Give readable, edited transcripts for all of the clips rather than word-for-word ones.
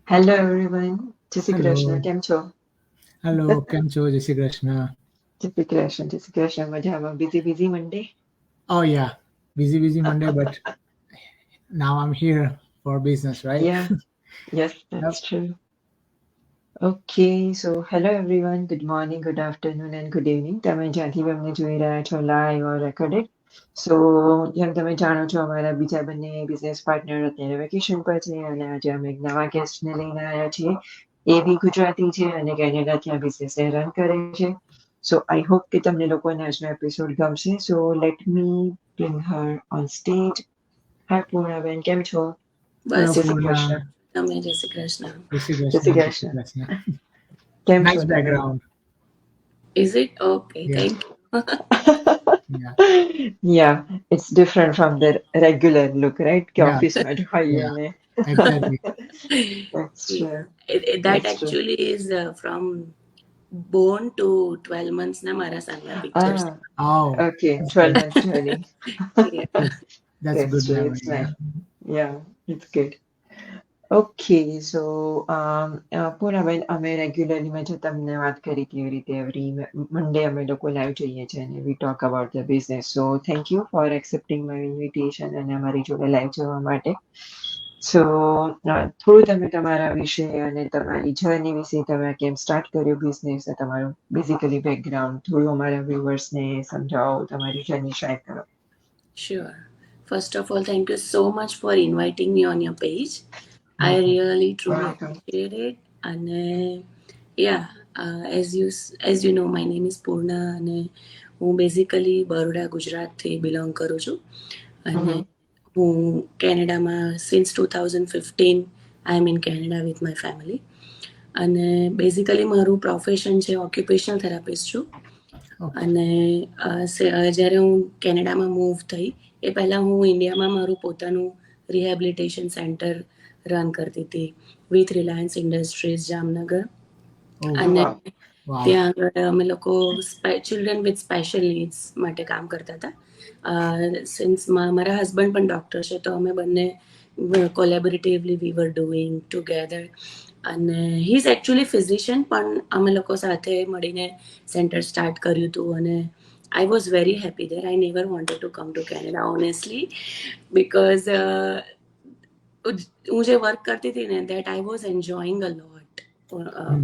Hello everyone, જય Shri Krishna. Hello કેમ છો? હેલો કેમ છો? જય શ્રી કૃષ્ણ. જય શ્રી કૃષ્ણ, જય શ્રી કૃષ્ણ. મજામાં? Busy Monday? Oh yeah, busy Monday, but now I'm here for business, right? Yeah, yes, Yep. that's true. Okay, so hello everyone. Good morning, good afternoon and good evening. તમે જ્યાંથી બી અમને જોઈ રહ્યા છો લાઈવ ઓર રેકોર્ડેડ. સો જેમ તમે જાણો છો અમારા બીજા બંને બિઝનેસ પાર્ટનર અત્યારે વેકેશન પર છે અને આજે અમે એક નવા ગેસ્ટને લઈને આવ્યા છીએ. એ બી ગુજરાતી છે અને કેનેડાથી આ બિઝનેસને રન કરે છે. સો આઈ હોપ કે તમને લોકોને આજનો એપિસોડ ગમશે. So let me bring her on stage. Hi Purnaben, કેમ છો? Hello બસ જય શ્રી Purna. કૃષ્ણ. તમે જય શ્રી કૃષ્ણ. Jai Shri જય Shri Krishna, Jai Shri Krishna. Krishna. કેમ છો Nice તમે? background. Is it okay? Yeah, thank you. yeah, Yeah, it's different from the regular look, right? કે yeah, ઓફિસમાં જ હોઈએ yeah. અને Exactly. That's true. That That's true. actually is from born to 12 months ના મારા સાના pictures. Ah, Oh, okay, that's 12 good. months journey. That's that's That's good true. memory. It's Yeah. nice. Yeah, it's good. Okay, so પૂર્ણાબેન, અમે regularly મેં જે તમને વાત કરી હતી એવી રીતે એવરી મંડે અમે લોકો લાઈવ જઈએ છીએ અને વી talk about the business. So thank you for accepting my invitation અને અમારી જોડે લાઈવ જવા માટે. સો થોડું તમે તમારા વિશે અને તમારી જર્ની વિશે તમે કેમ સ્ટાર્ટ કર્યું બિઝનેસ, તમારું બેઝિકલી બેકગ્રાઉન્ડ થોડું અમારા વ્યુઅર્સને સમજાવો, તમારી જર્ની શેર કરો. Sure. First of all, thank you so much for inviting me on your page. I No problem. really truly Welcome. appreciate it. And yeah, as you know, my name is Purna અને હું basically Baroda ગુજરાતથી belong કરું છું અને હું કેનેડામાં since 2015 I am in Canada with my family અને basically મારું પ્રોફેશન છે ઓક્યુપેશનલ થેરાપિસ્ટ છું Okay. અને જ્યારે હું કેનેડામાં મૂવ થઈ એ પહેલાં હું ઇન્ડિયામાં મારું પોતાનું રિહેબિલિટેશન સેન્ટર રન કરતી હતી with Reliance industries Jamnagar Oh, અને wow. ત્યાં આગળ અમે લોકો ચિલ્ડ્રન વિથ સ્પેશિયલ નીડ્સ માટે કામ કરતા હતા સિન્સ મારા હસબન્ડ પણ ડૉક્ટર છે તો અમે બંને કોલેબોરેટિવલી વી વર ડુઈંગ ટુગેધર અને હી ઇઝ એકચ્યુઅલી ફિઝિશિયન પણ અમે લોકો સાથે મળીને સેન્ટર સ્ટાર્ટ કર્યું હતું અને I was very happy there. I never wanted to come to Canada, honestly, because હું જે વર્ક કરતી હતી ને that I was enjoying a lot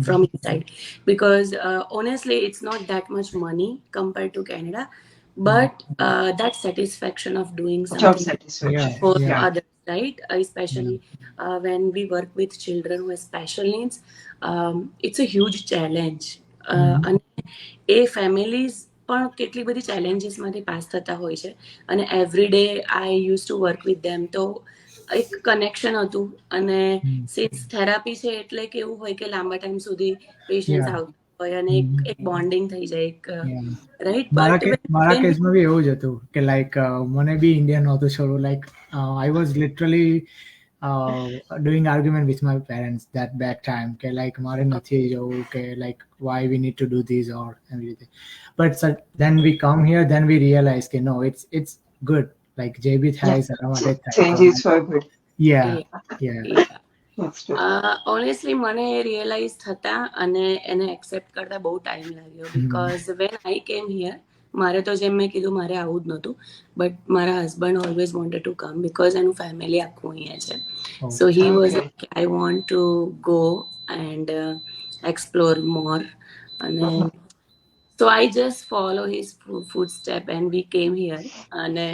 from inside because honestly it's not that much money compared to Canada, but that satisfaction of doing Job something Yeah, satisfaction. for yeah, others, right? yeah. Especially when we work with children who have special needs, it's a huge challenge. અને એ families પણ કેટલી બધી ચેલેન્જીસમાંથી pass થતા હોય છે અને every day I use to work with them તો એક કનેક્શન હતું અને સિન્સ થેરાપી છે એટલે કેવું હોય કે લાંબા ટાઈમ સુધી પેશન્ટ્સ Yeah. આવતા હોય અને એક બોન્ડિંગ થઈ જાય એક Yeah. રાઈટ મારા બટ મારા કેસમાં બી એવું જ હતું કે લાઈક મને બી ઇન્ડિયન નહોતું છોડવું like I was literally doing argument with my parents that back time કે like મારે નથી જવું કે like why we need to do this or everything but then we come here then we realize કે no it's good like જે બી થાય Yeah, સારા માટે જ થાય change તો is for good. yeah yeah That's true. Honestly મને realise થતા અને એને એક્સેપ્ટ કરતા બહુ ટાઈમ લાગ્યો બિકોઝ વેન આઈ કેમ હિયર મારે તો જેમ મેં કીધું મારે આવું જ નહોતું બટ મારા husband always wanted to come because એનું ફેમિલી આખું અહીંયા છે so he was Okay. I want to go and explore more અને So I just follow his footstep and we came here અને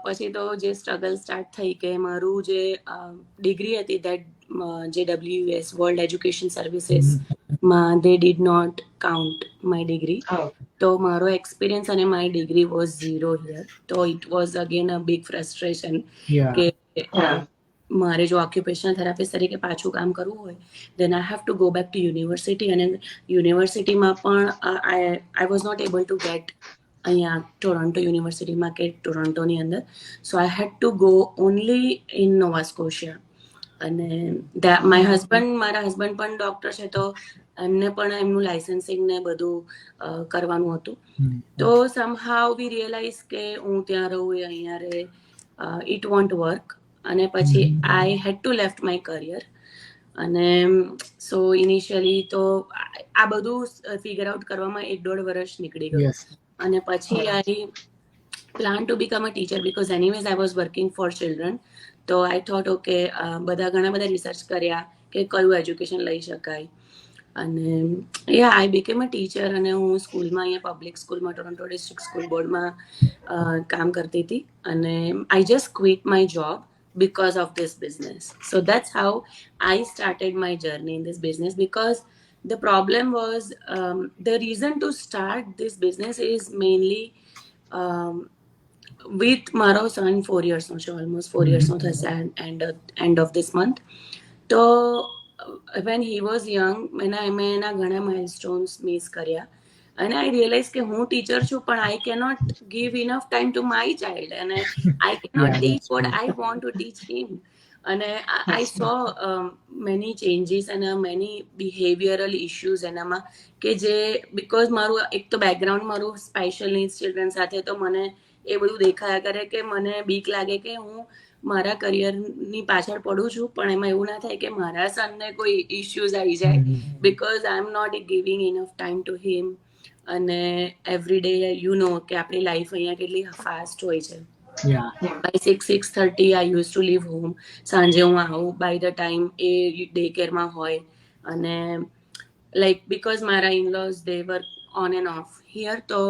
પછી તો જે સ્ટ્રગલ સ્ટાર્ટ થઈ કે મારું જે ડિગ્રી હતી દેટ જે WS વર્લ્ડ એજ્યુકેશન સર્વિસીસમાં they did not count my degree Oh, તો મારો એક્સપિરિયન્સ અને મારી ડિગ્રી વોઝ ઝીરો હિયર તો it was again a big frustration yeah કે yeah. મારે જો ઓક્યુપેશનલ થેરાપિસ્ટ તરીકે પાછું કામ કરવું હોય then I have to go back to university અને યુનિવર્સિટીમાં પણ I was not able to get અહીંયા ટોરોન્ટો યુનિવર્સિટીમાં કે ટોરોન્ટોની અંદર so I had to go only in Nova Scotia અને મારા હસબન્ડ પણ ડૉક્ટર છે તો એમને પણ એમનું લાઇસન્સિંગ ને બધું કરવાનું હતું તો સમહાવ વી રિયલાઇઝ કે હું ત્યાં રહું એ અહીંયા રહે ઇટ વોન્ટ વર્ક અને પછી આઈ had two left my career અને સો ઇનિશિયલી તો આ બધું ફિગર આઉટ કરવામાં 1.5 વર્ષ નીકળી ગયું. Yes. અને પછી આઈ plan to become a teacher because anyways I was working for children. તો I thought okay, ઘણા બધા રિસર્ચ કર્યા કે કયું એજ્યુકેશન લઈ શકાય. અને યા આઈ બીકેમ અ ટીચર અને હું સ્કૂલમાં અહીંયા પબ્લિક સ્કૂલમાં ટોરન્ટો ડિસ્ટ્રિક્ટ સ્કૂલ બોર્ડમાં કામ કરતી હતી. અને I just quit my job because of this business. So that's how I started my journey in this business, because the problem was the reason to start this business is mainly with મારો સન 4 yearsનો છે, almost 4 yearsનો થશે end of this month. તો when he was young મેં એના ઘણા milestones miss કર્યા. અને આઈ realize કે હું ટીચર છું પણ I cannot give enough time to my child અને I cannot teach what I want to teach him. અને આઈ સો મેની ચેન્જીસ અને મેની બિહેવિયરલ ઇશ્યુઝ એનામાં કે જે બિકોઝ મારું એક તો બેકગ્રાઉન્ડ મારું સ્પેશિયલ નીડ્સ ચિલ્ડ્રન સાથે, તો મને એ બધું દેખાયા કરે કે મને બીક લાગે કે હું મારા કરિયરની પાછળ પડું છું પણ એમાં એવું ના થાય કે મારા સનને કોઈ ઇશ્યુઝ આવી જાય because I am not giving enough time to him. અને એવરી ડે યુ નો કે આપણી લાઈફ અહીંયા કેટલી ફાસ્ટ હોય છે. By 6:30 I use to leave home. સાંજે હું આવું by the time a day કેરમાં હોય. અને લાઈક બિકોઝ મારા in-laws they work on end of here, તો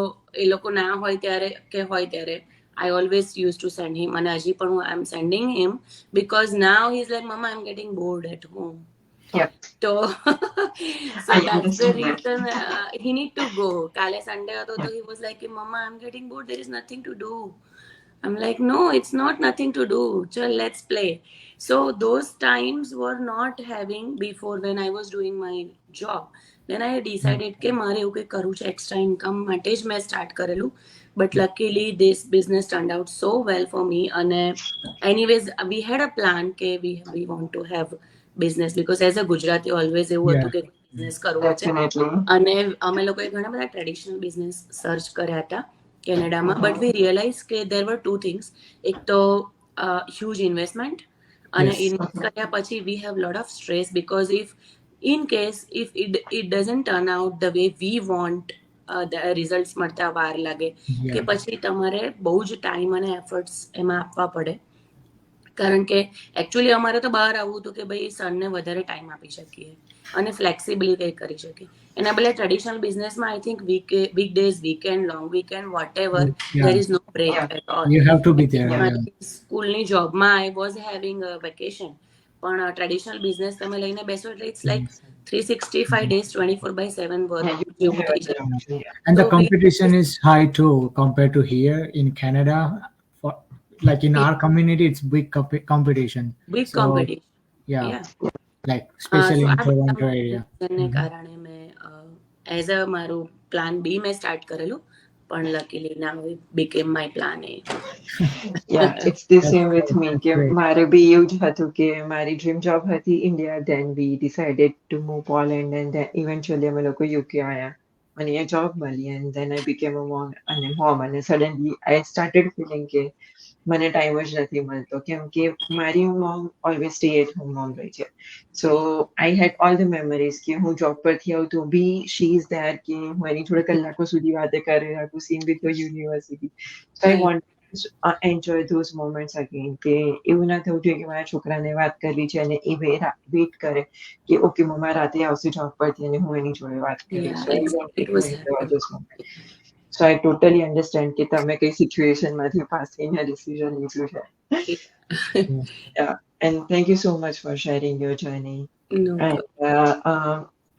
એ લોકો ના હોય ત્યારે કે હોય ત્યારે I always used to send him, and હજી પણ I'm sending him because now he's like, Mama, I'm getting bored at home. Yep. So that's the reason he need to go. કાલે Sunday હતો તો he was like, Mama, I'm getting bored. There is nothing to do. I'm like, no, it's not nothing to do. Chal, let's play. So those times were not having before when I was doing my job. Then I decided કે મારે એવું કંઈ કરવું છે, extra income માટે જ મેં start કરેલું. But luckily this business turned out so well for me. And anyways we had a plan કે we want to have business because as a Gujarati always એવું હતું કે બિઝનેસ કરવો છે. અને અમે લોકોએ ઘણા બધા ટ્રેડિશનલ બિઝનેસ સર્ચ કર્યા હતા કેનેડામાં. બટ વી રિયલાઇઝ કે there were two things. એક તો huge investment, અને ઇન્વેસ્ટ કર્યા પછી we have lot of stress because if it doesn't turn out the way we want, result મળતા વાર લાગે કે પછી તમારે બહુ જ ટાઈમ અને એફર્ટ્સ એમાં આપવા પડે. કારણ કે એકચ્યુઅલી અમારે તો બહાર આવવું હતું કે ભાઈ સનને વધારે ટાઈમ આપી શકીએ અને ફ્લેક્સિબિલી કંઈ કરી શકીએ. એના બદલે ટ્રેડિશનલ બિઝનેસમાં I think weekdays, weekend, long weekend, what ever, there is no break at all. You have to be there. સ્કૂલની જોબમાં આઈ વોઝ હેવિંગ વેકેશન, પણ ટ્રેડિશનલ બિઝનેસ તમે લઈને બેસો એટલે it's like 365 days 24/7 work. And the competition is high too compared to here in Canada. For like in our community, it's big competition. Big competition. Yeah. Like especially in Toronto area. એને કારણે મેં as a મારું plan બી મેં start કરેલું, પણ luckily now it became my plan A. Yeah, it's the same with me. કે મારે બી એવું જ હતું કે મારી ડ્રીમ જોબ હતી India, then we decided to move Poland and then eventually અમે લોકો UK આવ્યા અને એ જોબ મળી and then I became a mom and suddenly I started feeling કે મને ટાઈમ જ નથી મળતો કેમ કે મારી mom always stay at home mom રહી છે. So I had all the memories કે હું જોબ પરથી આવું તો બી શી ઇઝ ધેર કે હું એની જોડે કલાકો સુધી વાતે કરી રાખું, scene with the university. So I want enjoy those moments again કે એવું ના થવું જોઈએ કે મારા છોકરાને વાત કરવી છે અને એ વેઇટ કરે કે ઓકે મમ્મા રાતે આવશે જોબ પરથી અને હું એની જોડે વાત કરીશ. So I totally understand કે તમે કઈ સિચ્યુએશન માંથી પાસ થઈને ડિસિઝન લીધું છે. Yeah, and thank you so much for sharing your journey. No. And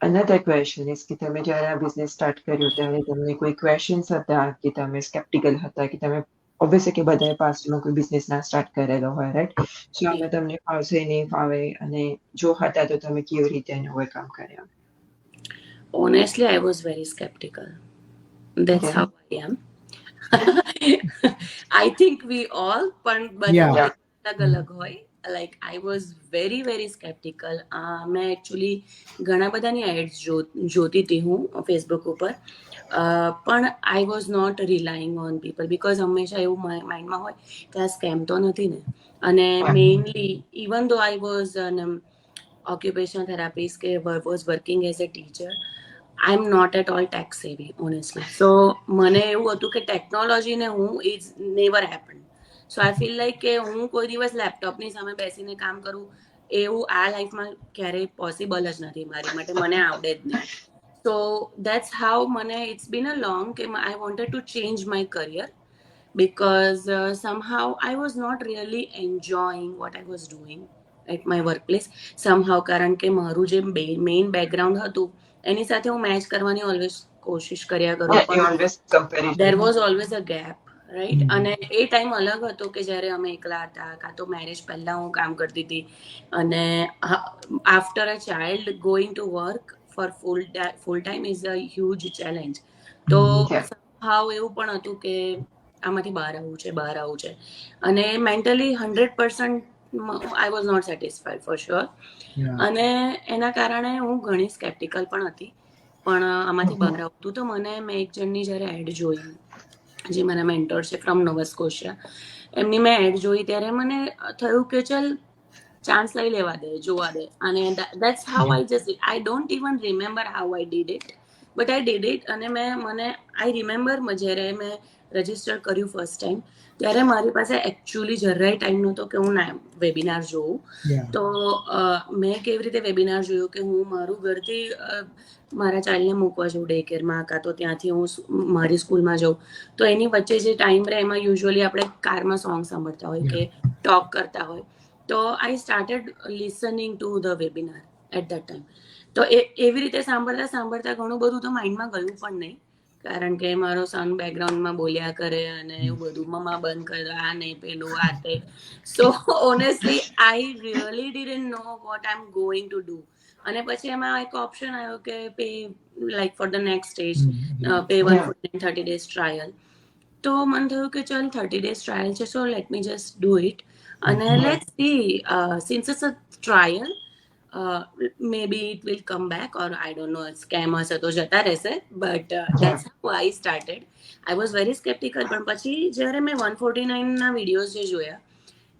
another question is કે તમે જ્યારે આ બિઝનેસ સ્ટાર્ટ કર્યું ત્યારે તમને કોઈ ક્વેશ્ચન્સ હતા કે તમે સ્કેપ્ટિકલ હતા કે તમે ઓબ્વિયસલી કે બધાએ પાસ્ટમાં કોઈ બિઝનેસ ના સ્ટાર્ટ કરેલો હોય, રાઈટ? સો આમાં તમને ફાવશે નહીં ફાવે અને જો હતા તો તમે કેવી રીતે એને ઓવરકમ કર્યા? Honestly, I was very skeptical. That's how I am. I think we all, but અલગ હોય. Like I was very very skeptical. મેં actually ઘણા બધાની એડ્સ જોતી હતી હું ફેસબુક ઉપર, પણ I was not relying on people because હંમેશા એવું માઇન્ડમાં હોય કે આ સ્કેમ તો નથી ને. અને મેઇનલી ઇવન ધો I was occupational therapist કે was working as a teacher, I'm not at all tech savvy, honestly. So મને એવું હતું કે ટેકનોલોજી ને હું is never happen. So I feel like કે હું કોઈ દિવસ લેપટોપની સામે બેસીને કામ કરું એવું આ લાઈફમાં ક્યારેય પોસિબલ જ નથી મારી માટે, મને આવડે જ નહીં. સો દેટ્સ હાઉ મને ઇટ્સ બીન અ લોંગ કે I wanted to change my career because somehow I was not really enjoying what I was doing at my workplace. Somehow કારણ કે મારું જે મેઇન બેકગ્રાઉન્ડ હતું એની સાથે હું મેચ કરવાની ઓલવેઝ કોશિશ કર્યા કરું, Yeah, you પણ always comparison. there was always a gap, right. અને એ ટાઈમ અલગ હતો કે જ્યારે અમે એકલા હતા, કાં તો મેરેજ પહેલા હું કામ કરતી હતી, અને after a child going to work for full time is a huge challenge. તો Yeah. હાવ એવું પણ હતું કે આમાંથી બહાર આવવું છે, અને mentally 100% I was not satisfied for sure. અને એના કારણે હું ઘણી સ્કેપ્ટિકલ પણ હતી, પણ આમાંથી બહાર આવતું તો મેં એક જણની જ્યારે એડ જોઈ, જે મારા મેન્ટર છે ફ્રોમ નોવા સ્કોશિયા, એમની મેં એડ જોઈ ત્યારે મને થયું કે ચલ ચાન્સ લઈ લેવા દે, જોવા દે. અને that's how I don't even remember how I did it, but I did it. અને આઈ રિમેમ્બર જ્યારે મેં રજીસ્ટર કર્યું ફર્સ્ટ ટાઈમ, ત્યારે મારી પાસે એકચ્યુઅલી જરાય ટાઈમ નહોતો કે હું વેબિનાર જોઉં. તો મેં કેવી રીતે વેબિનાર જોયું કે હું મારું ઘરથી મારા ચાઇલ્ડને મૂકવા જાઉં ડે કેરમાં, કાં તો ત્યાંથી હું મારી સ્કૂલમાં જાઉં, તો એની વચ્ચે જે ટાઈમ રહે એમાં યુઝ્યુઅલી આપણે કારમાં સોંગ સાંભળતા હોય કે ટોક કરતા હોય. તો I started listening to the webinar at that time. તો એવી રીતે સાંભળતા ઘણું બધું તો માઇન્ડમાં ગયું પણ નહીં, કારણ કે મારો સન બેકગ્રાઉન્ડમાં બોલ્યા કરે અને એવું બધું, મમ્મા બંધ કરે, આ નહીં પેલું આ તે. So honestly I really didn't know what I am going to do. અને પછી એમાં એક ઓપ્શન આવ્યો કે pay like for the next stage, pay 130 days trial. તો મને થયું કે ચલ 30 days ટ્રાયલ છે, so let me just do it. અને let's see, since it's a trial, maybe it will come back, or I don't know, scam હશે તો જતા રહેશે. But that's how I started. I was very skeptical, પણ પછી જ્યારે મેં 149 ના વિડીયોઝ જે જોયા,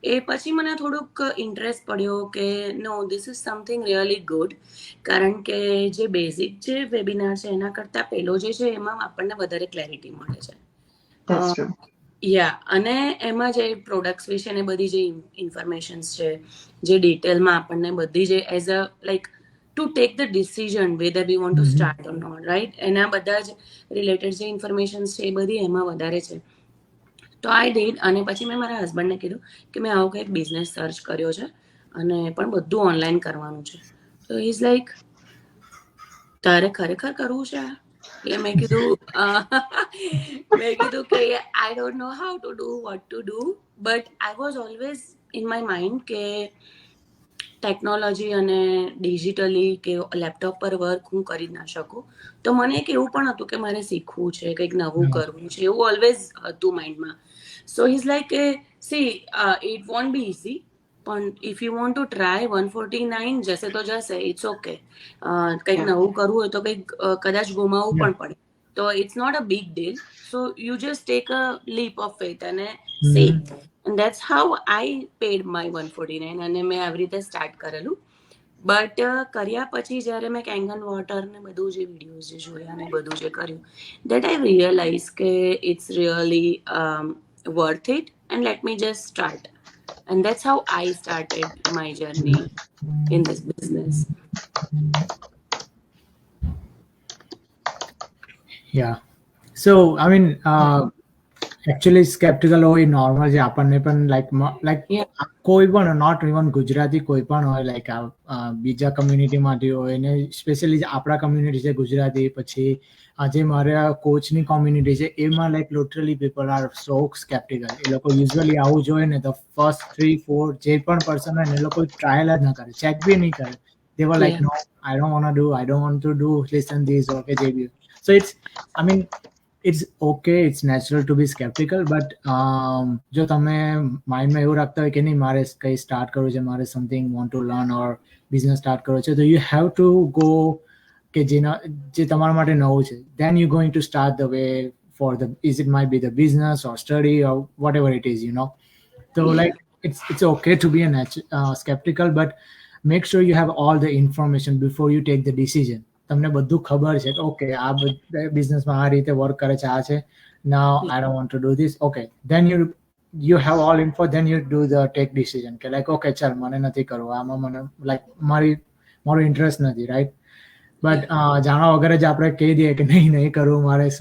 એ પછી મને થોડુંક ઇન્ટરેસ્ટ પડ્યો કે no, this is something really good. કારણ કે જે બેઝિક જે વેબિનાર છે એના કરતાં પેલો જે છે એમાં આપણને વધારે ક્લેરિટી મળે છે. That's true. અને એમાં જે પ્રોડક્ટ્સ વિશેની બધી જે ઇન્ફોર્મેશન્સ છે, જે ડિટેલમાં આપણને બધી જે as a like to take the decision whether we want to start or not, right, એના બધા જ રિલેટેડ જે ઇન્ફોર્મેશન્સ છે એ બધી એમાં વધારે છે. તો આઈ ડીડ. અને પછી મેં મારા હસબન્ડને કીધું કે મેં આવો કંઈક બિઝનેસ સર્ચ કર્યો છે અને પણ બધું ઓનલાઈન કરવાનું છે. તો ઇઝ લાઈક, તારે ખરેખર કરવું છે? એટલે મેં કીધું કે I don't know how to do vote to do, but I was always in my mind કે ટેકનોલોજી અને ડિજિટલી કે લેપટોપ પર વર્ક હું કરી ના શકું. તો મને એક એવું પણ હતું કે મારે શીખવું છે, કંઈક નવું કરવું છે, એવું ઓલવેઝ હતું માઇન્ડમાં. સો ઇઝ લાઈક કે see, it won't be easy, પણ if you want to try 149 જશે તો જશે, ઇટ્સ ઓકે. કંઈક નવું કરવું હોય તો કંઈક કદાચ ગુમાવવું પણ પડે, તો it's not a big deal. So you just take a leap of faith અને see. And that's how I paid my 149, અને મેં આવી રીતે સ્ટાર્ટ કરેલું. બટ કર્યા પછી જ્યારે મેં કેંગન વોટર ને બધું જે વિડીયોઝ જે જોયા ને બધું જે કર્યું, દેટ આઈ રિયલાઇઝ કે it's really worth it, and let me just start. And that's how I started my journey in this business. Yeah. So, I mean, actually skeptical હોય નોર્મલ છે આપણને પણ, લાઈક કોઈ પણ, નોટ ઇવન ગુજરાતી, કોઈ પણ હોય, લાઈક બીજા કમ્યુનિટીમાંથી હોય ને, સ્પેશિયલી આપણા કમ્યુનિટી છે ગુજરાતી, પછી જે મારા કોચની કોમ્યુનિટી છે એમાં like literally people are so sceptical. એ લોકો યુઝ્યુઅલી આવું જોઈએ ને તો ફર્સ્ટ 3-4 જે પણ પર્સન હોય ને એ લોકો ટ્રાયલ જ ના કરે, ચેક બી નહીં કરે. They were like, no, I don't want to do listen this or કે જે બી. So it's okay, it's natural to be skeptical, but જો તમે માઇન્ડમાં એવું રાખતા હોય કે નહીં મારે કંઈ સ્ટાર્ટ કરવું છે, મારે something want to learn or business start કરવો છે, તો યુ હેવ ટુ ગો કે જે તમારા માટે નવું છે, then you going to start the way for the, it might be the business or study or whatever it is, you know. So like it's okay to be a skeptical, but make sure you have all the information before you take the decision. તમને બધું ખબર છે કે okay આ બિઝનેસમાં આ રીતે work કરે છે, આ છે. Now I don't want to do this. Okay, then you have all info, then you do the take decision કે like okay ચાલ મને નથી કરવું આમાં, મને like મારો ઇન્ટરેસ્ટ નથી, રાઈટ? બટ જાણવા વગર જ આપણે કહી દઈએ કે નહીં કરવું મારે, ઇટ્સ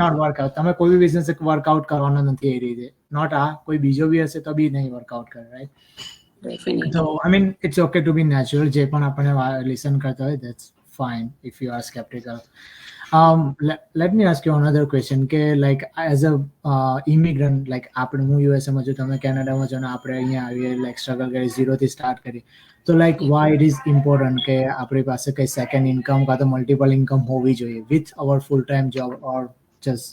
નોટ વર્કઆઉટ. તમે કોઈ બી બિઝનેસ વર્કઆઉટ કરવાનો નથી એ રીતે, નોટ આ કોઈ બીજો બી હશે તો બી નહીં વર્કઆઉટ કરે, right? Definitely. So I mean it's okay to be natural. જે પણ આપણને લિસન કરતા હોય that's fine if you are skeptical. Let me ask you another question કે like as a immigrant, like આપણે હું USA માં છું, તમે કેનેડામાં છો ને આપણે અહીંયા આવીએ like struggle કરી 0 થી સ્ટાર્ટ કરી, તો like why it is important કે આપણી પાસે કઈ સેકન્ડ ઇન્કમ કાં તો મલ્ટિપલ ઇન્કમ હોવી જોઈએ with our full time job or just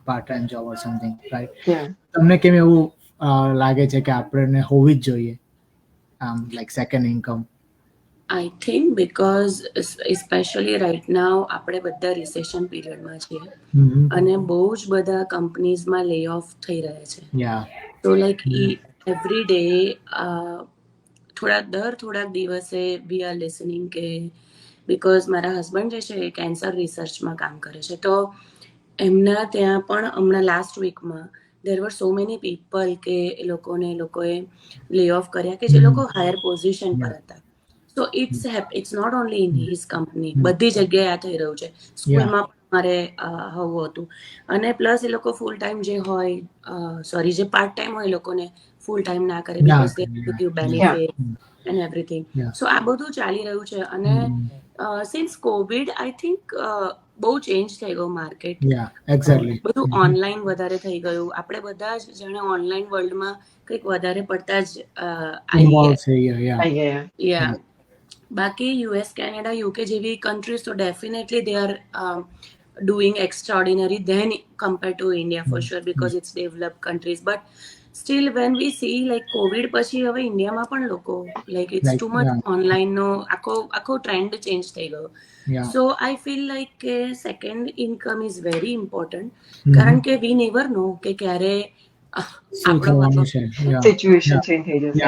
part time job or something, right? Yeah. તમને કેમ એવું લાગે છે કે આપણને હોવી જ જોઈએ like second income? I think because especially right now આપણે બધા રિસેશન પિરિયડમાં છીએ અને બહુ જ બધા કંપનીઝમાં લે ઓફ થઈ રહ્યા છે. Yeah. So like every day થોડાક દિવસે we are listening કે because મારા હસબન્ડ જે છે એ કેન્સર રિસર્ચમાં કામ કરે છે, તો એમના ત્યાં પણ હમણાં લાસ્ટ વીકમાં there were so many people કે એ લોકોએ લે ઓફ કર્યા કે જે લોકો હાયર પોઝિશન પર હતા. So it's not only in his company, બધી જગ્યાએ આ થઈ રહ્યું છે. સ્કૂલમાં પણ મારે આવું હતું, અને પ્લસ એ લોકો ફૂલ ટાઈમ જે હોય જે પાર્ટ ટાઈમ હોય એ લોકોને ફૂલ ટાઈમ ના કરે because they have to give benefit and everything. So આ બધું ચાલી રહ્યું છે, અને since COVID I think બહુ ચેન્જ થઈ ગયું માર્કેટ. બધું ઓનલાઈન વધારે થઈ ગયું, આપણે બધા જ જાણે ઓનલાઈન વર્લ્ડમાં કંઈક વધારે પડતા જ આવી ગયા. બાકી US, Canada, UK જેવી countries તો definitely they are doing extraordinary than compared to India for sure because it's developed countries. But still when we see like COVID પછી હવે ઇન્ડિયામાં પણ લોકો like it's too much online નો આખો trend change થઈ ગયો. So I feel like second income is very important કારણ કે we never know કે ક્યારે situation change થઈ જશે.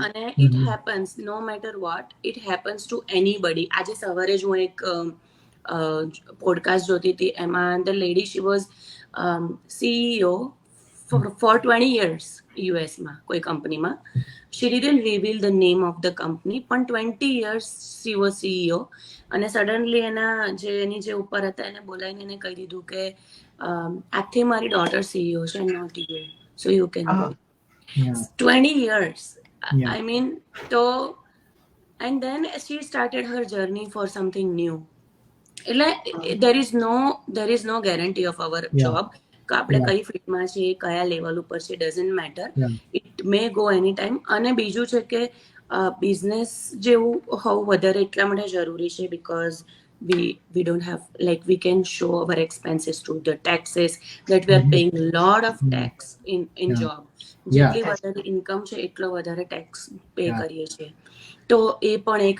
અને it happens no matter what, it happens to anybody. આજે સવારે જ હું એક પોડકાસ્ટ જોતી હતી, એમાં the lady she was CEO for 20 years US માં કોઈ કંપનીમાં. She didn't reveal the name of the company, પણ 20 years she was CEO, અને સડનલી એની જે ઉપર હતા એને બોલાવીને એને કહી દીધું કે આજથી મારી ડોટર CEO છે, not you, so you can go. 20 years. I mean, so and then she started her journey for something new. There is no guarantee of our job. આપણે કઈ ફિલ્ડમાં છીએ, કયા લેવલ ઉપર છે, doesn't matter, it may go any time. અને બીજું છે કે બિઝનેસ જેવું હોવું વધારે એટલા માટે જરૂરી છે because we don't have like we can show our expenses to the taxes that we are paying a lot of tax in job. જેટલી વધારે ઇન્કમ છે એટલો વધારે ટેક્સ પે કરીએ છીએ, તો એ પણ એક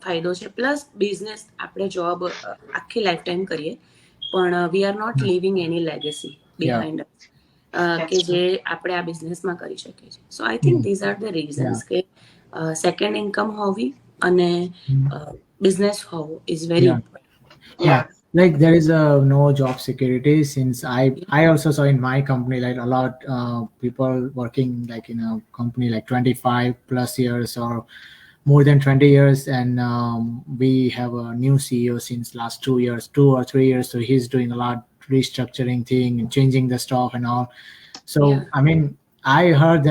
ફાયદો છે. પ્લસ બિઝનેસ આપણે જોબ આખી લાઈફ ટાઈમ કરીએ પણ વી આર નોટ લિવિંગ એની લેગેસી બિહાઇન્ડ કે જે આપણે આ બિઝનેસમાં કરી શકીએ છીએ. So I think these are the reasons કે સેકન્ડ ઇન્કમ હોવી અને business howe is very important. Like there is no job security, since I also saw in my company like a lot people working like in a company like 25 plus years or more than 20 years, and we have a new CEO since last 2 or 3 years, so he's doing a lot restructuring thing and changing the stuff and all. So I mean I heard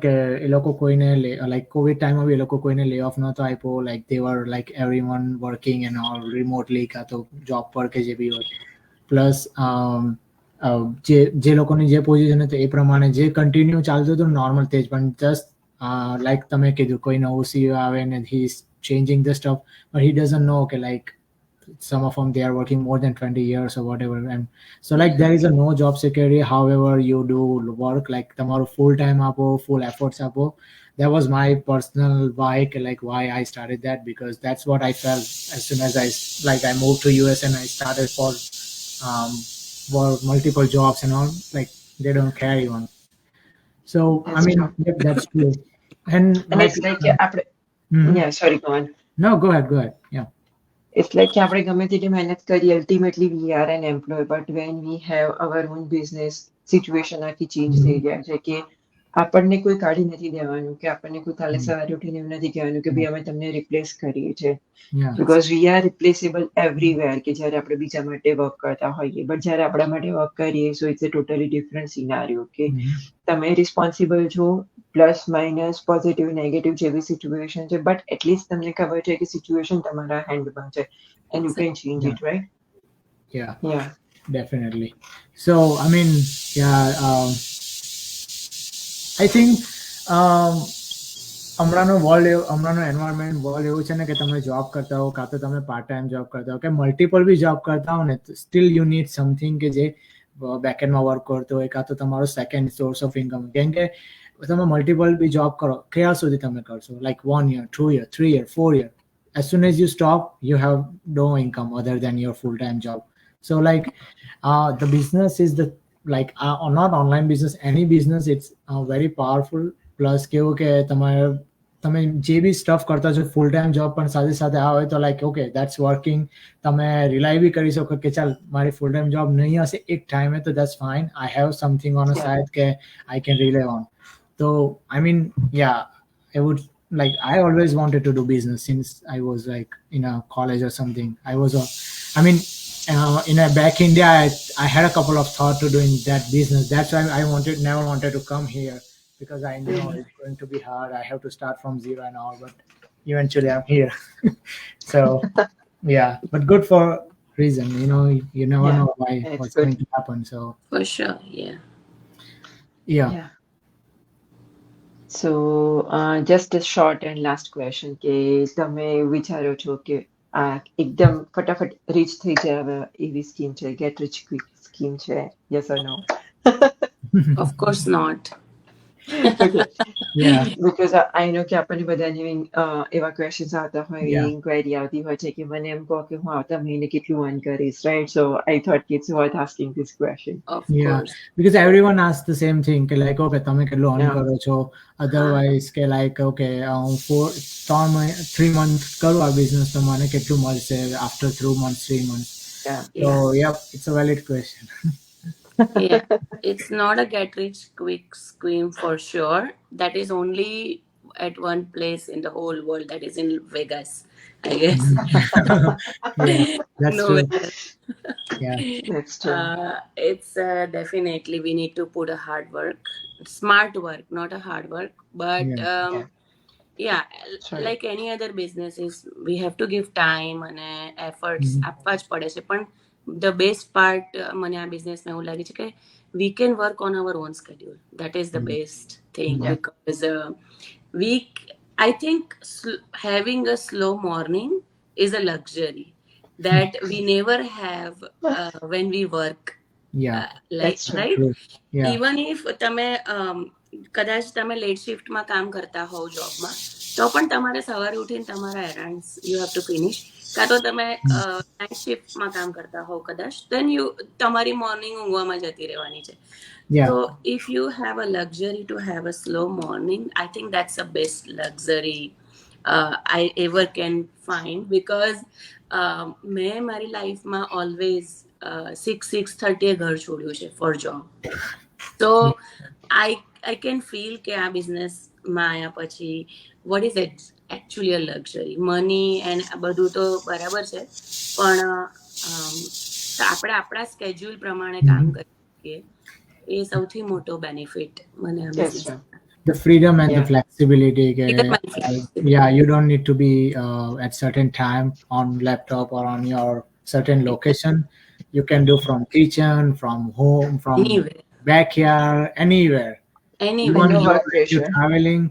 કે એ લોકો કોઈને like COVID time માં બી એ લોકો કોઈને lay off નહોતો આપ્યો, like they were like everyone working and all remotely કાં તો job પર કે જે બી હોય. પ્લસ જે લોકોની જે પોઝિશન હતી એ પ્રમાણે જે કન્ટિન્યુ ચાલતું હતું નોર્મલ તે જ, પણ જસ્ટ like તમે કીધું કોઈ નવું CEO આવે and he is changing the stuff, but he doesn't know કે like some of them they are working more than 20 years or whatever, and so like there is a no job security however you do work, like tomorrow full time apo, full efforts apo. That was my personal why I started that, because that's what I felt as soon as I moved to US and I started for multiple jobs and all, like they don't care even. So that's I mean that's true. And And it's like કે આપણે yeah, sorry, go on. No, go ahead. Yeah. It's like કે આપણે ગમે તેટલી મહેનત કરીએ, ultimately we are an employee, but when we have our own business, situation આખી change થઈ જાય છે કે આપણને કોઈ કાઢી નથી દેવાનું, કે આપણને કોઈ કાલે સવારે ઉઠીને એવું નથી કહેવાનું કે ભાઈ અમે તમને રિપ્લેસ કરીએ છે. Yeah. Because we are replaceable everywhere કે જ્યારે આપણે બીજા માટે વર્ક કરતા હોઈએ, બટ જ્યારે આપણા માટે વર્ક કરીએ so it's a totally different scenario કે તમે રિસ્પોન્સિબલ છો, પ્લસ માઇનસ પોઝિટિવ નેગેટિવ જેવી સિચ્યુએશન છે, બટ એટલીસ્ટ તમને ખબર છે કે સિચ્યુએશન તમારા હેન્ડમાં છે and you can change it, right? Yeah, definitely. So I mean, I think હમણાંનો એન્વાયરમેન્ટ વર્લ્ડ એવું છે ને કે તમે જોબ કરતા હો, કાં તો તમે પાર્ટ ટાઈમ જોબ કરતા હો, કે મલ્ટિપલ બી જોબ કરતા હો ને, સ્ટીલ યુ નીડ સમથિંગ કે જે બેકએન્ડમાં વર્ક કરતો હોય, કાં તો તમારો સેકન્ડ સોર્સ ઓફ ઇન્કમ. કેમ કે તમે મલ્ટિપલ બી જોબ કરો, ક્યાં સુધી તમે કરશો? Like 1 year, 2 year, 3 year, 4 year. As soon as you stop, you have no income other than your full-time job. So like the business is the like not online business, any business, it's very powerful. Plus કેવું કે તમે જે બી stuff કરતા છો full time job પણ સાથે સાથે આ હોય તો લાઈક ઓકે દેટ્સ વર્કિંગ, તમે રિલાય બી કરી શકો કે ચાલ મારી ફૂલ ટાઈમ જોબ નહીં હશે એક ટાઈમે તો that's fine, I have something on a side કે આઈ કેન રિલે ઓન. તો I mean I would like I always wanted to do business since I was like in a college or something. In a back India, I had a couple of thoughts to doing that business. That's why I never wanted to come here, because I knew it's going to be hard. I have to start from zero and all, but eventually I'm here. So yeah, but good for reason. You never know why what's going to happen. So For sure, yeah. So just a short and last question કે તમે વિચારો છો કે આ એકદમ ફટાફટ rich થઈ જાય એવી સ્કીમ છે, ગેટ રિચ ક્વિક સ્કીમ છે, yes or no? of course not. Okay. Yeah. Because I know કે આપણને બધાને એવા ક્વેશ્ચન્સ આવતા હોય, ઇન્ક્વાયરી આવતી હોય છે કે મને એમ કહો કે હું આવતા મહિને કેટલું અર્ન કરીશ, right? So I thought it's worth asking this question. Of course. Because everyone asks the same thing કે like okay તમે કેટલું અર્ન કરો છો, otherwise કે like okay 3 months કરું આ બિઝનેસ તો મને કેટલું મળશે after 2 months 3 months. So it's a valid question. Yeah, it's not a get rich quick scheme for sure. That is only at one place in the whole world, that is in Vegas, I guess. That's true. That's true. It's definitely we need to put a hard work, smart work, not a hard work, but like any other businesses, we have to give time and efforts આપવા જ પડે છે. પણ the best part મને આ બિઝનેસમાં એવું લાગે છે કે we can work on our own schedule. That is the best thing, because I think having a slow morning is a luxury that we never have when we work. Like, right? Even if તમે કદાચ તમે late શિફ્ટમાં કામ કરતા હોવ જોબમાં, તો પણ તમારે સવારે ઉઠીને તમારા એરન્ડ્સ યુ હેવ ટુ ફિનિશ. કાં તો તમે નાઇટ શિફ્ટમાં કામ કરતા હોવ કદાચ, then તમારી મોર્નિંગ ઊંઘવામાં જતી રહેવાની છે. So if you have a luxury to have a slow morning, I think that's the best luxury I ever can find, because મેં મારી લાઈફમાં ઓલવેઝ 6:30 ઘર છોડ્યું છે for job. So I can feel કે આ બિઝનેસમાં આવ્યા પછી what is it actually a luxury. money and આ બધું તો બરાબર છે, પણ આપણે આપણા સ્કેડ્યુલ પ્રમાણે કામ કરી શકીએ, એ સૌથી મોટો બેનિફિટ મને આ business. The freedom and the flexibility. You don't need to be at certain time on laptop or on your certain location. You can do from kitchen, from home, from anywhere, backyard, anywhere. No work pressure. You're traveling,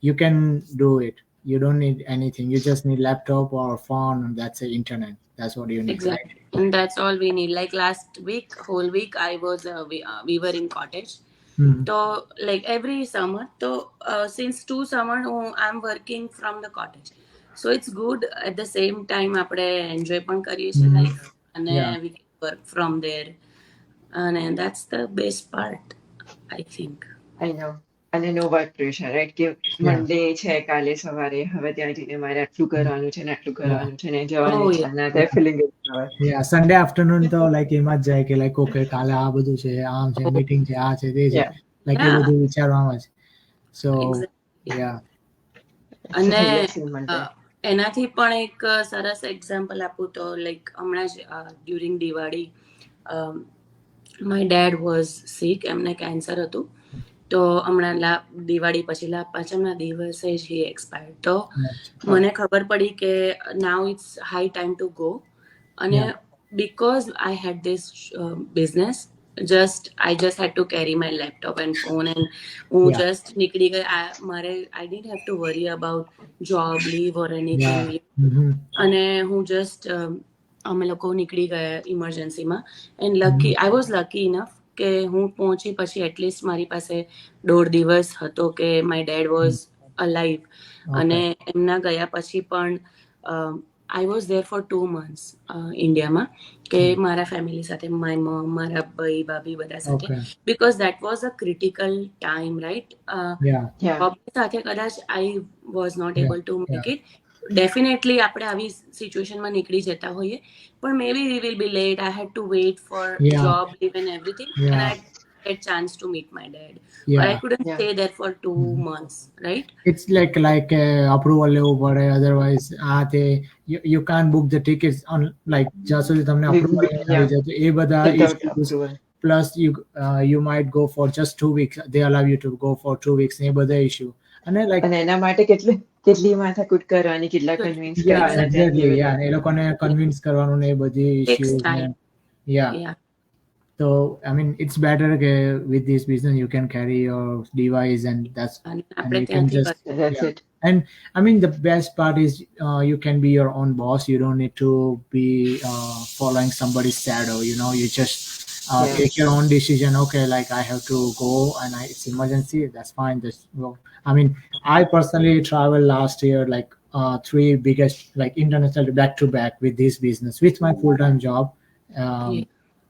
you can do it. You don't need anything. You just need laptop or phone, and that's the internet. That's what you need. Exactly. Right? And that's all we need. Like last week, whole week, I was we were in cottage. So like every summer, so since 2 summers I'm working from the cottage, so it's good. At the same time આપણે enjoy પણ કરીએ છીએ life, and we can work from there, and that's the best part, I think. I know. અને નો work pressure right કે મંડે છે કાલે સવારે હવે ત્યાં જઈને મારે આટલું કરવાનું છે ને આટલું કરવાનું છે ને જવાની Oh, ઈચ્છા ના થાય ફિલિંગ આવે સન્ડે આફ્ટરનૂન તો લાઈક એમાં જ જાય કે લાઈક ઓકે કાલે આ બધું છે, આમ છે, મીટિંગ છે, આ છે, તે છે, Yeah. લાઈક એ Yeah. બધું વિચારવામાં જ. સો Exactly. યા અને Exciting Monday. એનાથી પણ એક સરસ એક્ઝામ્પલ આપું તો લાઈક હમણાં જ during Diwali my dad was sick, એમને કેન્સર હતું. તો હમણાં દિવાળી પછી લાભ પાંચમના દિવસે જ હી એક્સપાયર્ડ. તો મને ખબર પડી કે now it's high time to go. અને because I had this business, I just had to carry my laptop and phone and હું Yeah. just નીકળી ગઈ. I didn't have to worry about job leave or anything. અને હું just અમે લોકો નીકળી ગયા ઇમરજન્સીમાં. And I was lucky enough કે હું પહોંચી પછી એટલીસ્ટ મારી પાસે 1.5 દિવસ હતો કે માય ડેડ વોઝ અલાઈવ. અને એમના ગયા પછી પણ I was there four 2 months ઇન્ડિયામાં, કે મારા ફેમિલી સાથે, માય મમ, મારા ભાઈ ભાભી બધા સાથે, because that was a critical time, right? સાથે કદાચ I was not able to make it. Definitely આપણે આવી સિચ્યુએશનમાં નીકળી જતા હોઈએ, પણ maybe we will be late. I had to wait for job leave and everything, and I get chance to meet my dad, but I couldn't stay there for 2 months, right? It's like approval લેવું પડે, otherwise you can't book the tickets on like જ્યાં સુધી તમને approval આવી જાય તો એ બધા issues, plus you might go for just 2 weeks, they allow you to go for 2 weeks, એ બધા issue. અને એના માટે કેટલી માથાકૂટ કરવાની, કેટલા કન્વિન્સ કરવાના, એ લોકોને કન્વિન્સ કરવાનું ને એ બધી ઇશ્યુઝ ને So I mean, it's better with this business you can carry your device and and you can just it. And I mean, the best part is you can be your own boss. You don't need to be following somebody's shadow. You know, you just take your own decision. Okay, like I have to go and it's emergency. That's fine. I mean, I personally traveled last year like 3 biggest like international back to back with this business with my full-time job.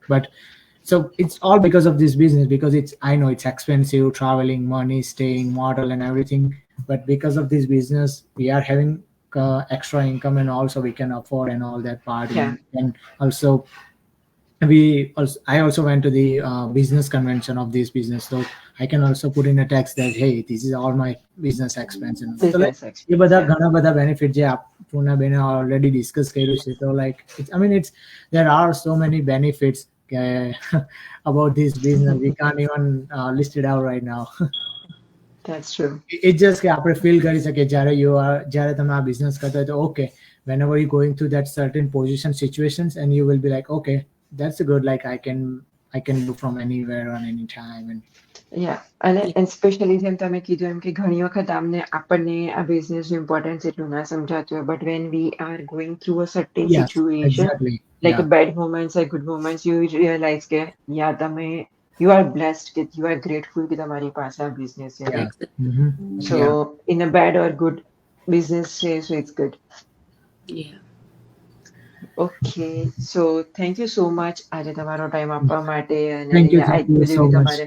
But so it's all because of this business, because I know it's expensive, traveling, money, staying, model and everything, but because of this business we are having extra income, and also we can afford and all that part. And also I also went to the business convention of this business, so I can also put in a text that hey, this is all my business expense. So like ye બધા ઘણા બધા benefit જે પૂર્ણા બેને already discuss કર્યું છે. So like there are so many benefits about this business, we can't even list it out right now. That's true. It's just કે આપણે feel કરી શકીએ જ્યારે તમે આ business કરતા હોય તો okay, whenever you're going through that certain position situations, and you will be like okay, that's good, like I can do from anywhere on any time. And અને સ્પેશિયલી જેમ તમે કીધું એમ કે ઘણી વખત આપણને આ બિઝનેસનું ઇમ્પોર્ટન્સ એટલું ના સમજાતું હોય, but when we are going through a certain situation like a bad moments or good moments, you realize કે you are blessed, that you are grateful કે તમારી પાસે આ business છે, right? So in a bad or good business છે, so it's good. Okay, so thank you so much આજે તમારો time આપવા માટે. અને thank you so much.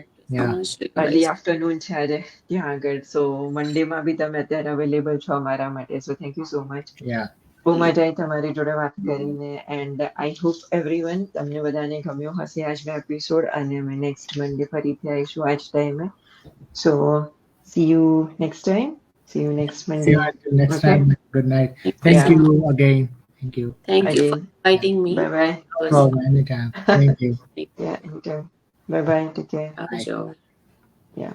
early afternoon છે આજે ત્યાં આગળ, so મંડે માં બી તમે અત્યારે અવેલેબલ છો અમારા માટે, so thank you so much. બહુ મજા આવી તમારી જોડે વાત કરીને, એન્ડ આઈ હોપ એવરીવન તમને બધાને ગમ્યો હશે આજનો એપિસોડ, અને અમે નેક્સ્ટ મંડે ફરીથી આવીશું આ જ ટાઈમે. સો see you next time. See you next Monday. See you next time. Good night. Thank you again. Thank you. Thank you for inviting me. Bye bye. No problem, anytime. Thank you. Anytime. Bye bye. Take care. Sure. Yeah.